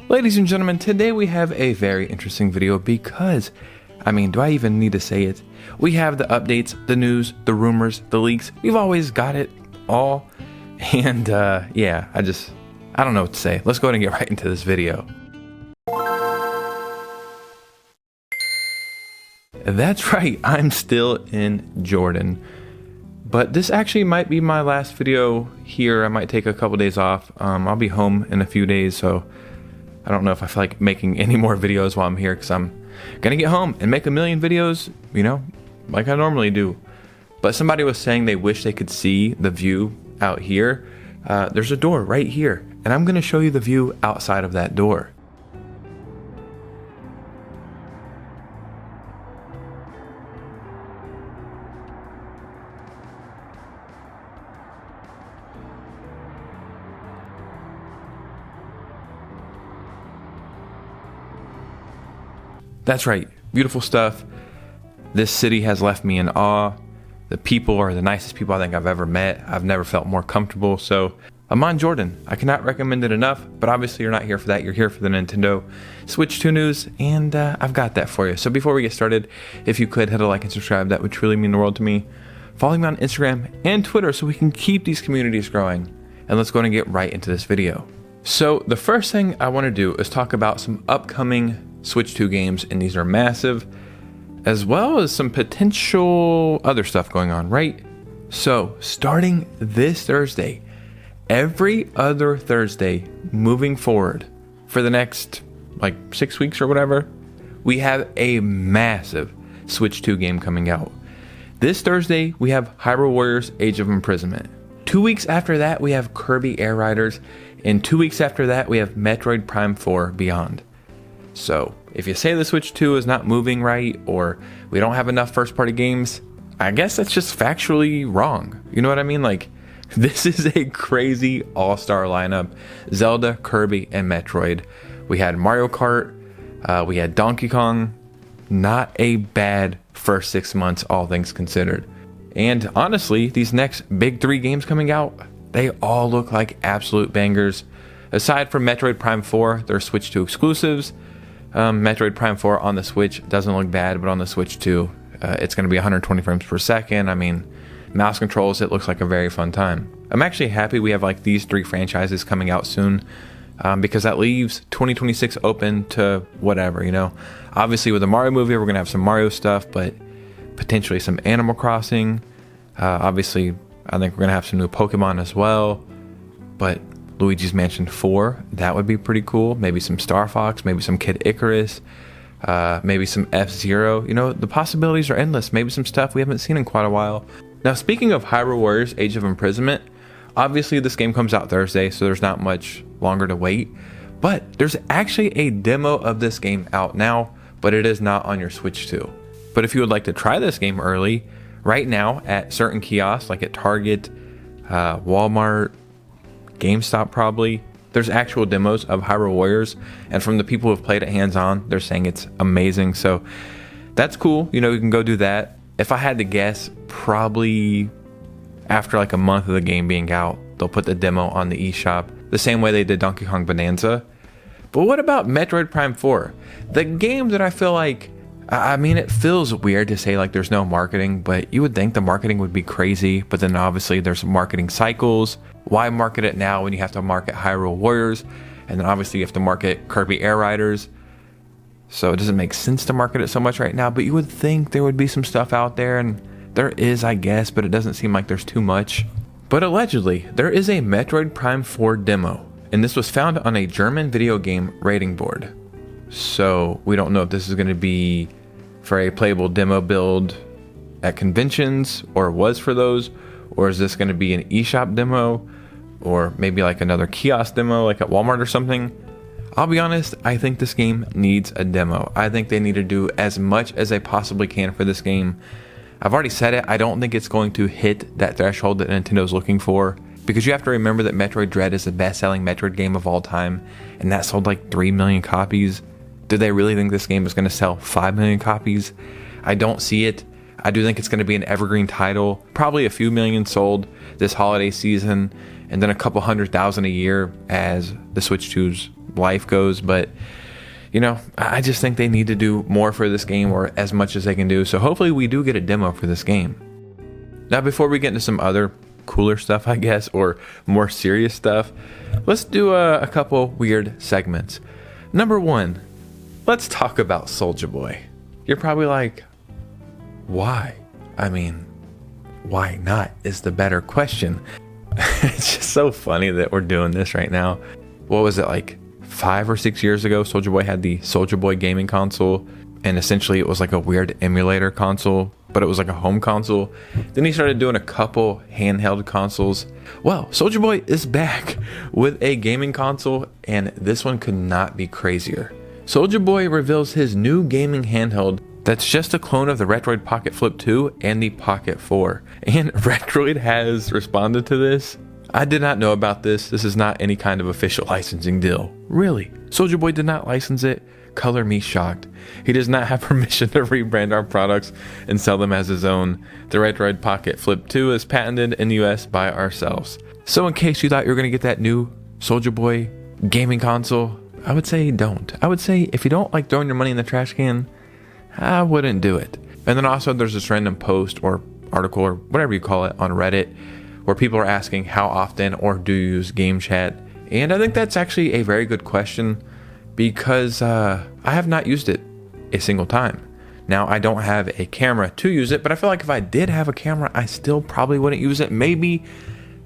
Ladies and gentlemen, today we have a very interesting video because, do I even need to say it? We have the updates, the news, the rumors, the leaks. We've always got it all. And yeah, I don't know what to say. Let's go ahead and get right into this video. That's right, I'm still in Jordan. But this actually might be my last video here. I might take a couple days off. I'll be home in a few days, so I don't know if I feel like making any more videos while I'm here, because I'm gonna get home and make a million videos, like I normally do. But somebody was saying they wish they could see the view out here. There's a door right here, and I'm gonna show you the view outside of that door. That's right, beautiful stuff. This city has left me in awe. The people are the nicest people I think I've ever met. I've never felt more comfortable. So I'm on Jordan. I cannot recommend it enough, but obviously you're not here for that. You're here for the Nintendo Switch 2 news, and I've got that for you. So before we get started, if you could hit a like and subscribe, that would truly mean the world to me. Follow me on Instagram and Twitter so we can keep these communities growing. And let's go and get right into this video. So the first thing I want to do is talk about some upcoming Switch 2 games, and these are massive, as well as some potential other stuff going on, right? So starting this Thursday, every other Thursday moving forward for the next 6 weeks or whatever, we have a massive Switch 2 game coming out. This Thursday we have Hyrule Warriors Age of Imprisonment. 2 weeks after that we have Kirby Air Riders, and 2 weeks after that we have Metroid Prime 4 Beyond. So if you say the Switch 2 is not moving right, or we don't have enough first party games, I guess that's just factually wrong. You know what I mean? This is a crazy all-star lineup. Zelda, Kirby, and Metroid. We had Mario Kart, we had Donkey Kong. Not a bad first 6 months, all things considered. And honestly, these next big 3 games coming out, they all look like absolute bangers. Aside from Metroid Prime 4, they're Switch 2 exclusives. Metroid Prime 4 on the Switch doesn't look bad, but on the Switch 2, it's going to be 120 frames per second. Mouse controls, it looks like a very fun time. I'm actually happy we have these 3 franchises coming out soon, because that leaves 2026 open to whatever, Obviously with the Mario movie, we're going to have some Mario stuff, but potentially some Animal Crossing. Obviously, I think we're going to have some new Pokemon as well, but Luigi's Mansion 4, that would be pretty cool. Maybe some Star Fox, maybe some Kid Icarus, maybe some F-Zero. The possibilities are endless. Maybe some stuff we haven't seen in quite a while. Now, speaking of Hyrule Warriors Age of Imprisonment, obviously this game comes out Thursday, so there's not much longer to wait. But there's actually a demo of this game out now, but it is not on your Switch 2. But if you would like to try this game early, right now at certain kiosks, like at Target, Walmart, GameStop probably, there's actual demos of Hyrule Warriors, and from the people who've played it hands-on, they're saying it's amazing. So that's cool. You can go do that. If I had to guess, probably after a month of the game being out, they'll put the demo on the eShop, the same way they did Donkey Kong Bonanza. But what about Metroid Prime 4? The game that I feel like, it feels weird to say there's no marketing, but you would think the marketing would be crazy, but then obviously there's marketing cycles. Why market it now when you have to market Hyrule Warriors? And then obviously you have to market Kirby Air Riders. So it doesn't make sense to market it so much right now, but you would think there would be some stuff out there, and there is, I guess, but it doesn't seem like there's too much. But allegedly, there is a Metroid Prime 4 demo, and this was found on a German video game rating board. So we don't know if this is going to be for a playable demo build at conventions, or was for those, or is this going to be an eShop demo, or maybe another kiosk demo at Walmart or something. I'll be honest, I think this game needs a demo. I think they need to do as much as they possibly can for this game. I've already said it, I don't think it's going to hit that threshold that Nintendo's looking for, because you have to remember that Metroid Dread is the best-selling Metroid game of all time, and that sold 3 million copies. Do they really think this game is going to sell 5 million copies? I don't see it. I do think it's going to be an evergreen title, probably a few million sold this holiday season, and then a couple 100,000 a year as the Switch 2's life goes. But, you know, I just think they need to do more for this game, or as much as they can do. So hopefully we do get a demo for this game. Now, before we get into some other cooler stuff, I guess, or more serious stuff, let's do a couple weird segments. Number one, let's talk about Soulja Boy. You're probably like, why? I mean, why not is the better question. It's just so funny that we're doing this right now. What was it, like 5 or 6 years ago? Soulja Boy had the Soulja Boy gaming console, and essentially it was like a weird emulator console, but it was like a home console. Then he started doing a couple handheld consoles. Well, Soulja Boy is back with a gaming console, and this one could not be crazier. Soulja Boy reveals his new gaming handheld that's just a clone of the Retroid Pocket Flip 2 and the Pocket 4. And Retroid has responded to this. I did not know about this. This is not any kind of official licensing deal. Really? Soulja Boy did not license it? Color me shocked. He does not have permission to rebrand our products and sell them as his own. The Retroid Pocket Flip 2 is patented in the US by ourselves. So in case you thought you were going to get that new Soulja Boy gaming console, I would say don't. I would say if you don't like throwing your money in the trash can, I wouldn't do it. And then also there's this random post or article or whatever you call it on Reddit where people are asking how often or do you use game chat. And I think that's actually a very good question, because I have not used it a single time. Now, I don't have a camera to use it, but I feel like if I did have a camera, I still probably wouldn't use it. Maybe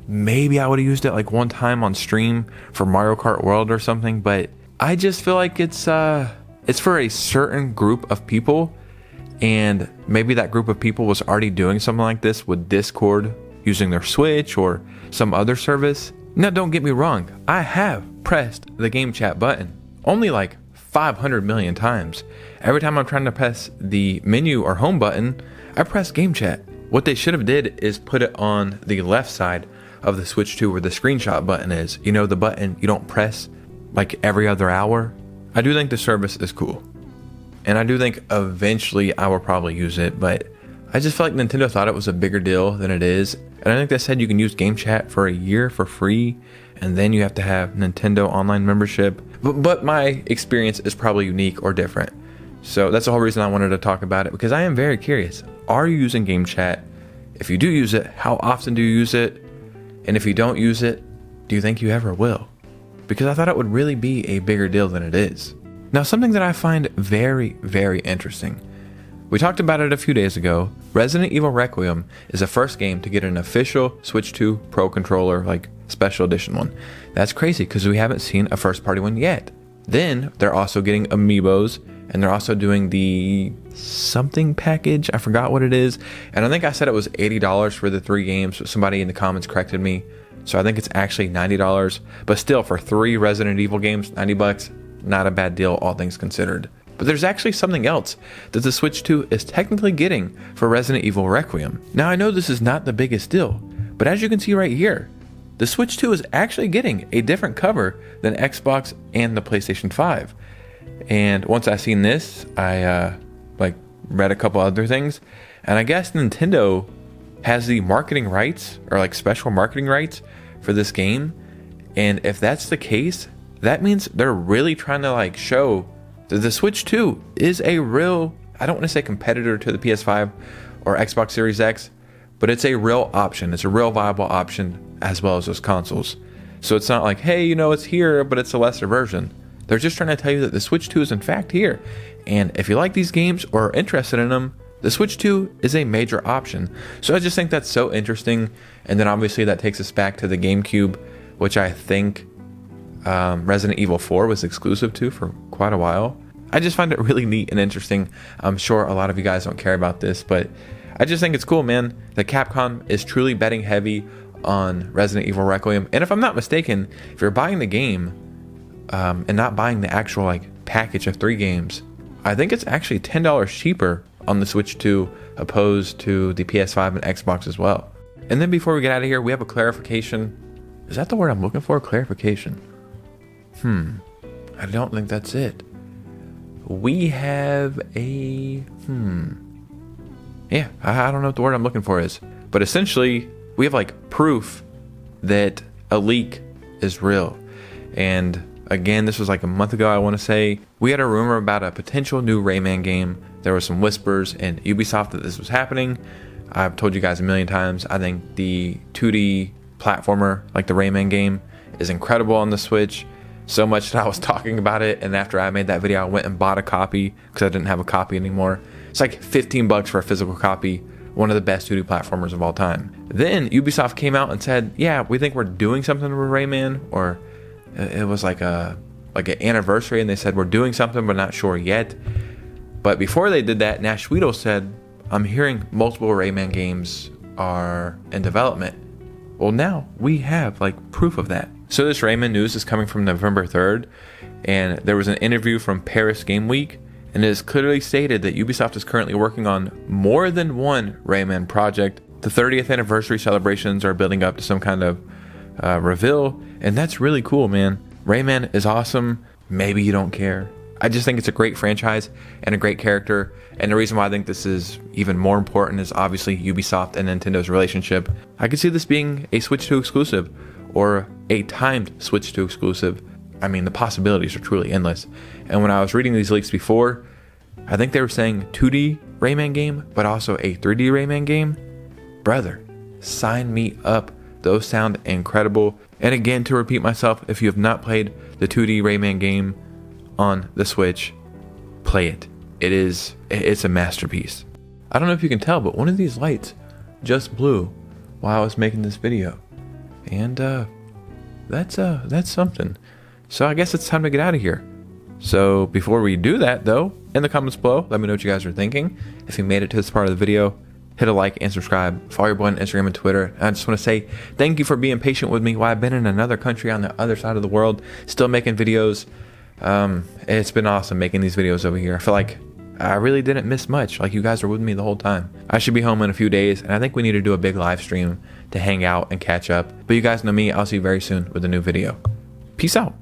I would have used it like one time on stream for Mario Kart World or something, but I just feel like it's for a certain group of people, and maybe that group of people was already doing something like this with Discord using their Switch or some other service. Now, don't get me wrong, I have pressed the game chat button only like 500 million times. Every time I'm trying to press the menu or home button, I press game chat. What they should have did is put it on the left side of the Switch 2 where the screenshot button is. You know, the button you don't press like every other hour. I do think the service is cool, and I do think eventually I will probably use it, but I just feel like Nintendo thought it was a bigger deal than it is. And I think they said you can use game chat for a year for free, and then you have to have Nintendo online membership. But my experience is probably unique or different. So that's the whole reason I wanted to talk about it, because I am very curious. Are you using game chat? If you do use it, how often do you use it? And if you don't use it, do you think you ever will? Because I thought it would really be a bigger deal than it is. Now, something that I find very, very interesting. We talked about it a few days ago. Resident Evil Requiem is the first game to get an official Switch 2 Pro controller, like special edition one. That's crazy because we haven't seen a first party one yet. Then they're also getting amiibos, and they're also doing the something package. I forgot what it is. And I think I said it was $80 for the 3 games, but somebody in the comments corrected me. So I think it's actually $90, but still for 3 Resident Evil games, $90, not a bad deal, all things considered. But there's actually something else that the Switch 2 is technically getting for Resident Evil Requiem. Now, I know this is not the biggest deal, but as you can see right here, the Switch 2 is actually getting a different cover than Xbox and the PlayStation 5. And once I seen this, I read a couple other things, and I guess Nintendo has the marketing rights, or like special marketing rights for this game. And if that's the case, that means they're really trying to like show that the Switch 2 is a real, I don't want to say competitor to the PS5 or Xbox Series X, but it's a real option. It's a real viable option as well as those consoles. So it's not like, hey, you know, it's here, but it's a lesser version. They're just trying to tell you that the Switch 2 is in fact here. And if you like these games or are interested in them, the Switch 2 is a major option. So I just think that's so interesting. And then obviously that takes us back to the GameCube, which I think Resident Evil 4 was exclusive to for quite a while. I just find it really neat and interesting. I'm sure a lot of you guys don't care about this, but I just think it's cool, man. That Capcom is truly betting heavy on Resident Evil Requiem. And if I'm not mistaken, if you're buying the game and not buying the actual like package of 3 games, I think it's actually $10 cheaper on the Switch 2 opposed to the PS5 and Xbox as well. And then before we get out of here, we have a clarification. Is that the word I'm looking for? Clarification. I don't think that's it. We have a yeah, I don't know what the word I'm looking for is, but essentially we have like proof that a leak is real. And again, this was like a month ago, I want to say. We had a rumor about a potential new Rayman game. There were some whispers in Ubisoft that this was happening. I've told you guys a million times, I think the 2D platformer, like the Rayman game, is incredible on the Switch. So much that I was talking about it, and after I made that video, I went and bought a copy because I didn't have a copy anymore. It's like 15 bucks for a physical copy. One of the best 2D platformers of all time. Then Ubisoft came out and said, yeah, we think we're doing something with Rayman, or it was like an anniversary, and they said we're doing something but not sure yet. But before they did that, Nash Sweeto said, I'm hearing multiple Rayman games are in development. Well, now we have like proof of that. So this Rayman news is coming from November 3rd, and there was an interview from Paris Game Week, and it is clearly stated that Ubisoft is currently working on more than one Rayman project. The 30th anniversary celebrations are building up to some kind of reveal, and that's really cool, man. Rayman is awesome. Maybe you don't care. I just think it's a great franchise and a great character, and the reason why I think this is even more important is obviously Ubisoft and Nintendo's relationship. I could see this being a Switch 2 exclusive, or a timed Switch 2 exclusive. I mean, the possibilities are truly endless. And when I was reading these leaks before, I think they were saying 2D Rayman game, but also a 3D Rayman game. Brother, sign me up. Those sound incredible. And again, to repeat myself, if you have not played the 2D Rayman game on the Switch, play it. It's a masterpiece. I don't know if you can tell, but one of these lights just blew while I was making this video. And that's something. So I guess it's time to get out of here. So before we do that though, in the comments below, let me know what you guys are thinking. If you made it to this part of the video, hit a like and subscribe. Follow your boy on Instagram and Twitter. And I just want to say thank you for being patient with me while I've been in another country on the other side of the world, still making videos. It's been awesome making these videos over here. I feel like I really didn't miss much. Like, you guys are with me the whole time. I should be home in a few days, and I think we need to do a big live stream to hang out and catch up. But you guys know me. I'll see you very soon with a new video. Peace out.